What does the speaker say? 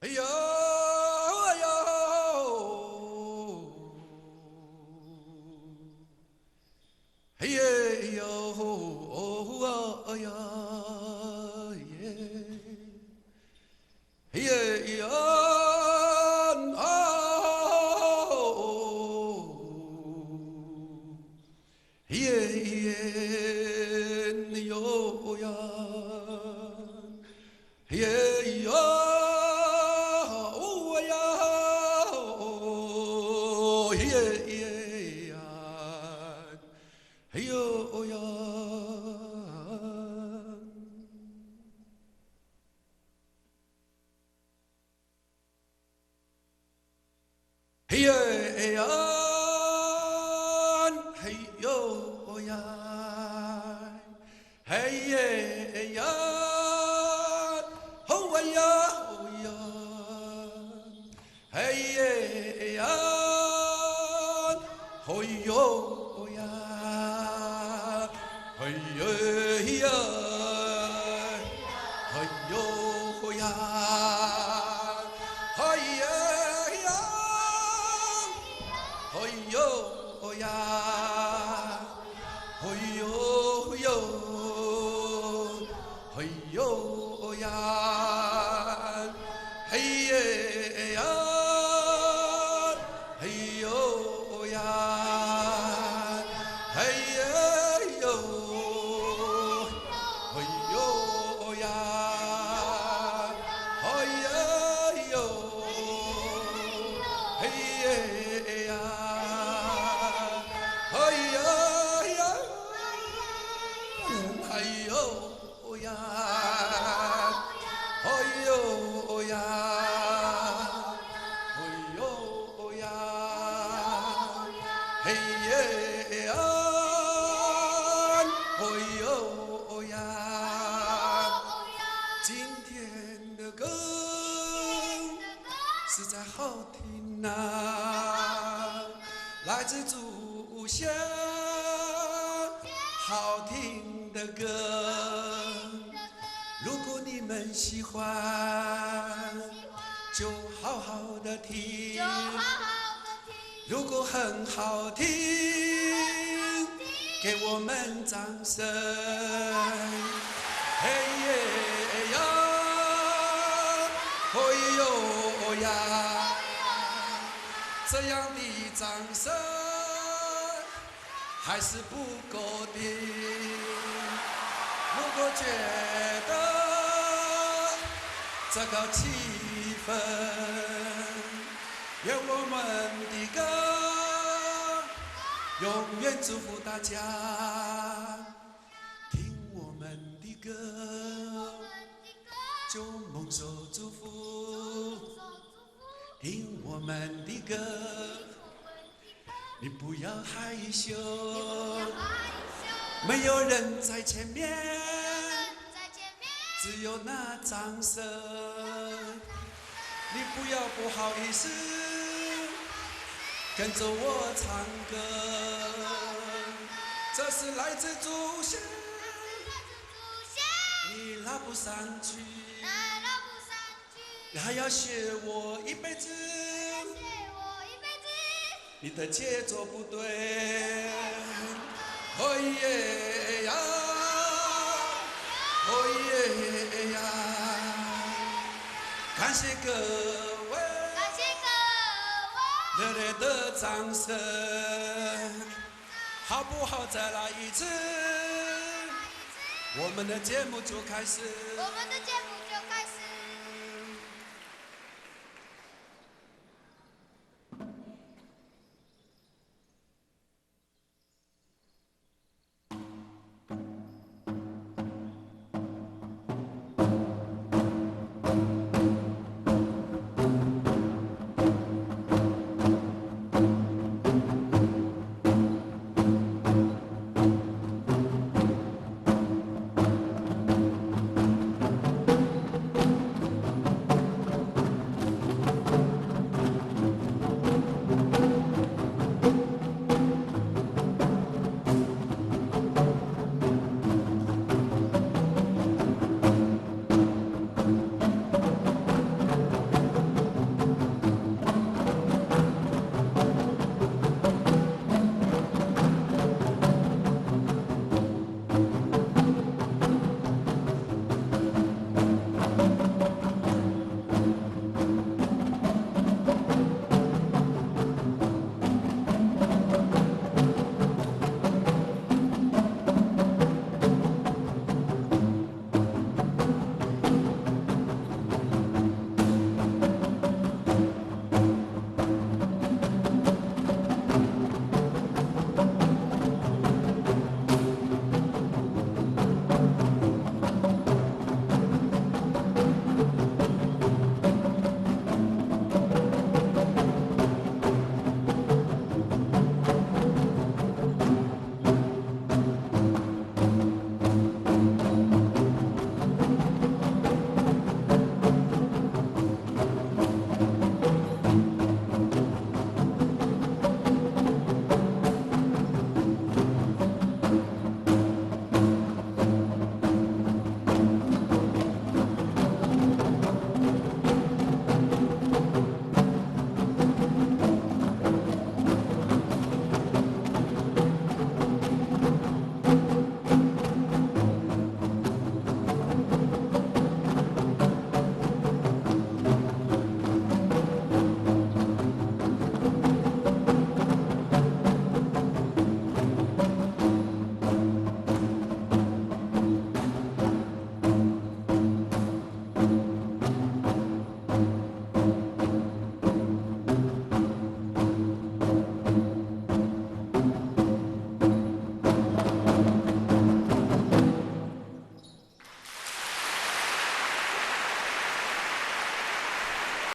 哎呦哎呦，哎呀哎呦哦哎呀耶，哎呀哎呦哦，哎呀哎呦呀，哎呀哎呦哦呀哦，哎呀哎呀。哎呦呀！嘿呀哎呀！嘿呦呀！嘿呀哎呀！吼哎呀吼呀！嘿呀哎呀！吼呦呀！嘿呀呀！哎呦呀，哎呀呀，哎呦呀，哎呦呦，哎呦呀，哎呀呀，哎呦呀，哎呀呦。哎呦呀，哎呀呦，哎呀呀，哎呀呀，哎呦呀，哎呦呀，哎呦呀，嘿耶呀，哎呦呀。今天的歌实在好听啊，来自祖乡，好听的歌。如果你们喜欢，就好好的听。如果很好听，给我们掌声。嘿耶呀，嘿呦呀，这样的掌声还是不够的。如果觉得这个气氛，愿我们的歌永远祝福大家。听我们的歌，就蒙受祝福。听我们的歌，你不要害羞。没有人在前面，只有那掌声。你不要不好意思，跟着我唱歌。这是来自祖先，你拉不上去，你还要学我一辈子，你的节奏不对。哦耶呀，哦耶呀，感谢各位热烈的掌声，好不好？再来一次，我们的节目就开始。